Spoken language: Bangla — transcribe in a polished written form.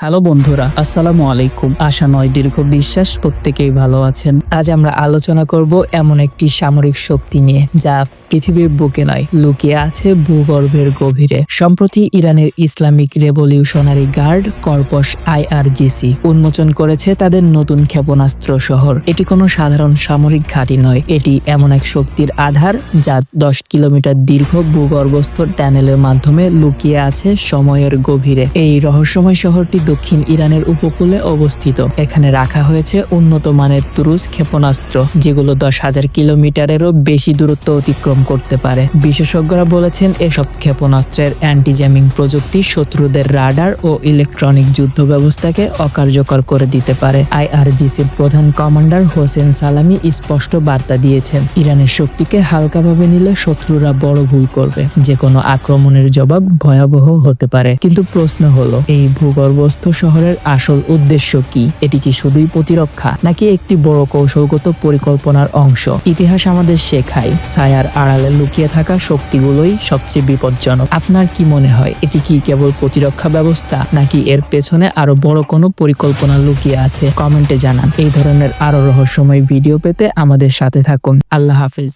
হ্যালো বন্ধুরা, আসসালামু আলাইকুম। আশা নয় দীর্ঘ বিশ্বাস প্রত্যেকেই ভালো আছেন। আজ আমরা আলোচনা করব এমন একটি সামরিক শক্তি নিয়ে যা পৃথিবীর বুকে নয়, লুকিয়ে আছে ভূগর্ভের গভীরে। সম্প্রতি ইরানের Islamic revolutionary guard corps IRGC উন্মোচন করেছে তাদের নতুন ক্ষেপণাস্ত্র শহর। এটি কোনো সাধারণ সামরিক ঘাঁটি নয়, এটি এমন এক শক্তির আধার যা 10 কিলোমিটার দীর্ঘ ভূগর্ভস্থ টানেলের মাধ্যমে লুকিয়ে আছে সময়ের গভীরে। এই রহস্যময় শহরটি দক্ষিণ ইরানের উপকূলে অবস্থিত। এখানে রাখা হয়েছে উন্নত মানের তুরুস ক্ষেপণাস্ত্র, যেগুলো 10,000 কিলোমিটারেরও বেশি দূরত্ব অতিক্রম করতে পারে। বিশেষজ্ঞরা বলেছেন এসব ক্ষেপণাস্ত্রের অ্যান্টি জ্যামিং প্রযুক্তি শত্রুদের রাডার ও ইলেকট্রনিক যুদ্ধ ব্যবস্থাকে অকার্যকর করে দিতে পারে। IRGCর প্রধান কমান্ডার হোসেন সালামি স্পষ্ট বার্তা দিয়েছেন, ইরানের শক্তিকে হালকাভাবে নিলে শত্রুরা বড় ভুল করবে। যে কোনো আক্রমণের জবাব ভয়াবহ হতে পারে। কিন্তু প্রশ্ন হলো, এই ভূগর্ভস্থ শহরের আসল উদ্দেশ্য কি? এটি কি শুধুই প্রতিরক্ষা, নাকি একটি বড় কৌশলগত পরিকল্পনার অংশ? ইতিহাস আমাদের শেখায়, ছায়ার আড়ালে লুকিয়ে থাকা শক্তিগুলোই সবচেয়ে বিপজ্জনক। আপনার কি মনে হয়, এটি কি কেবল প্রতিরক্ষা ব্যবস্থা, নাকি এর পেছনে আরো বড় কোনো পরিকল্পনা লুকিয়ে আছে? কমেন্টে জানান। এই ধরনের আরো রহস্যময় ভিডিও পেতে আমাদের সাথে থাকুন। আল্লাহ হাফেজ।